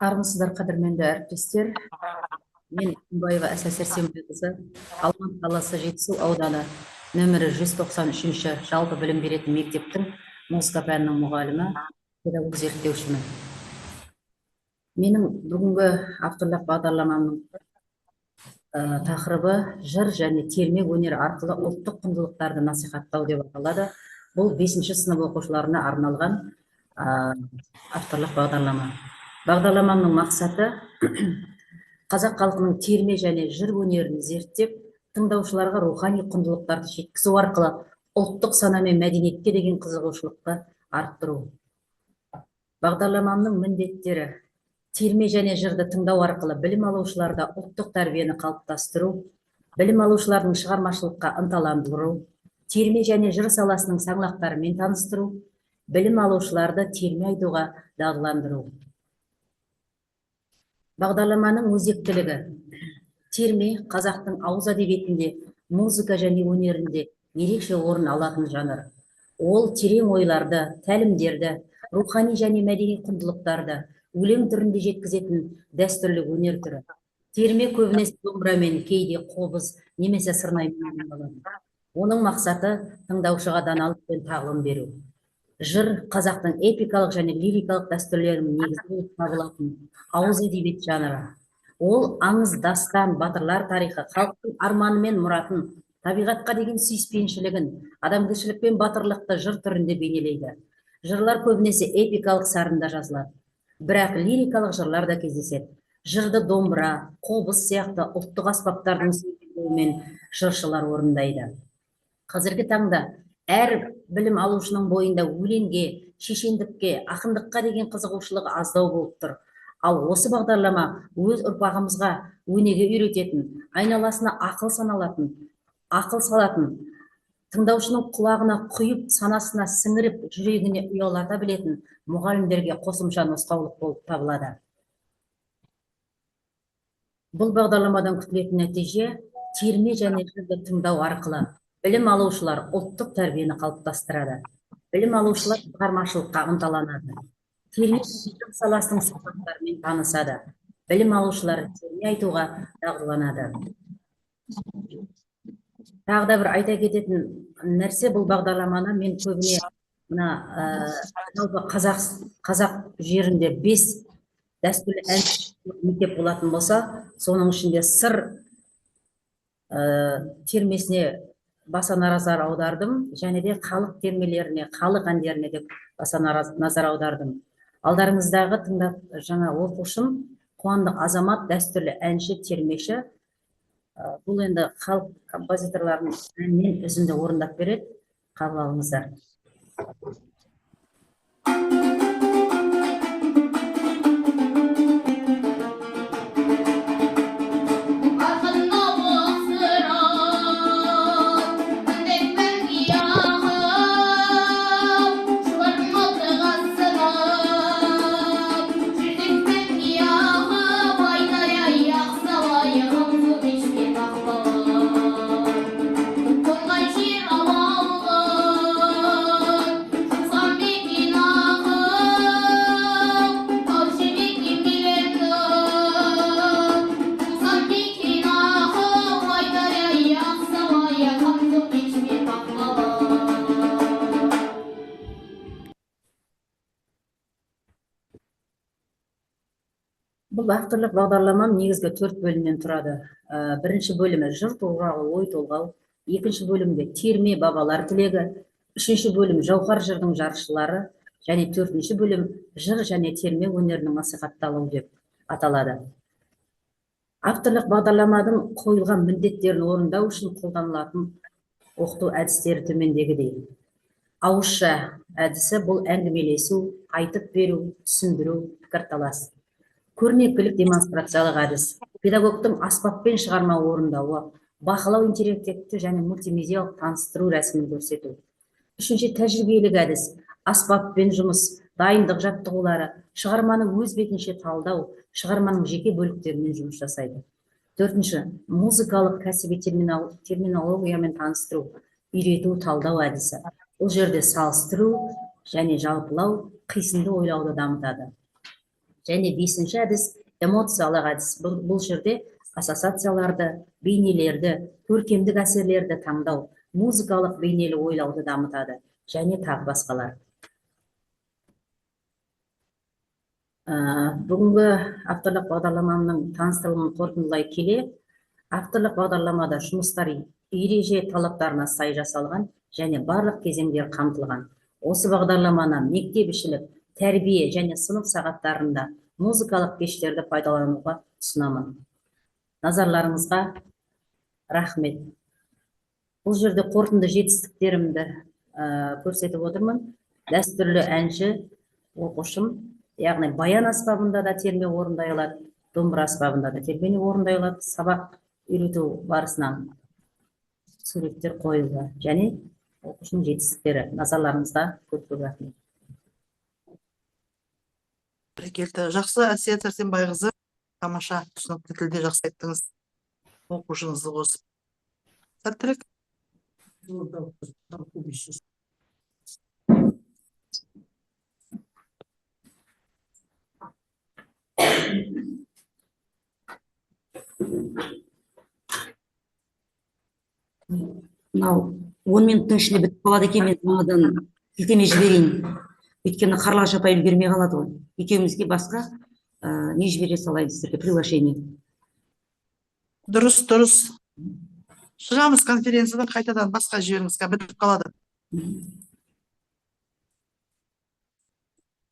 Армысыздар, қадірменді әріптестер. Мен Күнбаева Әсия Сәрсенбайқызы, Алматы қаласы Жетісу ауданы нөмірі 193-ші жалпы білім беретін мектептің музыка пәнінің мұғалімі, педагог зерттеушімін. Менің бүгінгі авторлық бағдарламамның тақырыбы жыр және терме өнер арқылы ұлттық құндылықтарды насихаттау деп аталады. Бұл 5-ші сынып оқушыларына арналған авторлық бағдарлама. Бағдарламамның мақсаты қазақ халқының терме және жыр өнерін зерттеп, тыңдаушыларға рухани құндылықтарды жеткізу арқылы ұлттық сана мен мәдениетке деген қызығушылықты арттыру. Бағдарламамның міндеттері: терме және жырды тыңдау арқылы білім алушыларда ұлттық тәрбиені қалыптастыру, білім алушылардың шығармашылыққа ынталандыру, терме және жыр саласының саңлақтарымен таныстыру, білім алушыларды терме айтуға дағдыландыру. Бағдарламаның өзектілігі: терме қазақтың ауыз әдебиетінде, музыка және өнерінде ерекше орын алатын жанр. Ол терең ойларды, тәлімдерді, рухани және мәдени құндылықтарды өлең түрінде жеткізетін дәстүрлі өнер түрі. Терме көбінесе домбырамен, кейде қобыз немесе сырнаймен орындалады. Оның мақсаты тыңдаушыға даналық пен тағылым беру. Жыр қазақтың эпикалық және лирикалық дәстүрлерінің негізі болып табылатын ауыз әдебиет жанры. Ол аңыз, дастан, батырлар тарихы, халықтың арманы мен мұратын, табиғатқа деген сүйіспеншілігін, адамгершілік пен батырлықты жыр түрінде бейнелейді. Жырлар көбінесе эпикалық сарында жазылады, бірақ лирикалық жырлар да кездеседі. Жырды домбыра, қобыз сияқты ұлттық аспаптардың сөйлеуімен жыршылар орындайды. Қазіргі таңда әр білім алушының бойында өлеңге, шешендікке, ақындыққа деген қызығушылығы аздау болып тұр. Ал осы бағдарлама өз ұрпағымызға өнеге үйрететін, айналасына ақыл салатын, тыңдаушының құлағына құйып, санасына сіңіріп, жүрегіне ұялата білетін мұғалімдерге қосымша нұсқаулық болып табылады. Бұл бағдарламадан күтілетін нәтиже: терме және жырды тыңдау арқылы білім алушылар ұлттық тәрбиені қалыптастырады. Білім алушылар шығармашылыққа ынталанады. Терме жыр саласының сипаттарымен танысады. Білім алушылар терме айтуға дағдыланады. Тағы да бір айта кететін нәрсе, бұл бағдарламаны мен көбіне қазақ жерінде 5 дәстүрлі мектеп болатын болса, соның ішінде сыр термесіне баса назар аудардым, және де халық термелеріне, халық әндеріне де баса назар аудардым. Алдарыңыздағы жаңа оқушым Қуандық Азамат дәстүрлі әнші, термеші. Бұл енді халық композиторларының әнінен үзінді орындап береді. Қабыл алыңыздар. Бұл авторлық бағдарламам негізгі 4 бөлімнен тұрады. Бірінші бөлімі жыр толғау, ой толғау, екінші бөлімде терме бабалар тілегі, үшінші бөлім жауһар жырдың жаршылары, және 4-ші бөлім жыр және терме өнерінің насихатталуы деп аталады. Авторлық бағдарламаның қойылған міндеттерін орындау үшін қолданылатын оқыту әдістері төмендегідей. Ауызша әдісі бұл әңгімелесу, айтып беру, түсіндіру, пікірталас. Көрнекілік демонстрациялық әдіс педагогтың аспаппен шығарма орындауы, бақылау, интерактивті және мультимедиалық таныстыру рәсімін көрсету. Үшінші тәжірибелік әдіс аспаппен жұмыс, дайындық жаттығулары, шығарманы өз бетінше талдау, шығарманың жеке бөліктерімен жұмыс жасайды. Төртінші музыкалық кәсіби терминологиямен таныстыру, үйрету, талдау әдісі. Бұл жерде салыстыру және жалпылау, қисынды ойлауды дамытады. Және бесінші әдіс эмоциялық әдіс. Бұл жерде ассоциацияларды, бейнелерді, көркемдік әсерлерді таңдау, музыкалық бейнелі ойлауды дамытады және тағы басқалар. Бүгінгі авторлық бағдарламамның таныстырылымын қорытындылай келе, авторлық бағдарламада жұмыстар ереже талаптарына сай жасалған және барлық кезеңдер қамтылған. Осы бағдарламаны мектепішілік, тәрбие және сынып сағаттарында музыкалық кештерді пайдалануға ұсынамын. Назарларыңызға рахмет. Бұл жерде қорытынды жетістіктерімді көрсетіп отырмын. Дәстүрлі әнші оқушым, яғни баян аспабында да терме орындай алады, домбыра аспабында да термені орындай алады. Сабақ үйрету барысынан суреттер қойылды және оқушының жетістіктері. Назарларыңызға көп-көп рахмет. Бәрекелді. Жақсы, Әсия Сәрсенбайқызы, тамаша, түсінікті тілде жақсы айттыңыз. Оқушыңызды қосып. Сәттілік. Мынау 10 минуттың ішінде бітіп қалады екен, мен жаңадан сілтеме жіберейін. Өйткені Қарлығаш апай үлгермей қалады ғой. Екеумізге басқа не жібере салайын сіздерге, приглашение. Дұрыс, дұрыс. Шығамыз конференциядан қайтадан басқа жіберіңіз, бітіп қалады.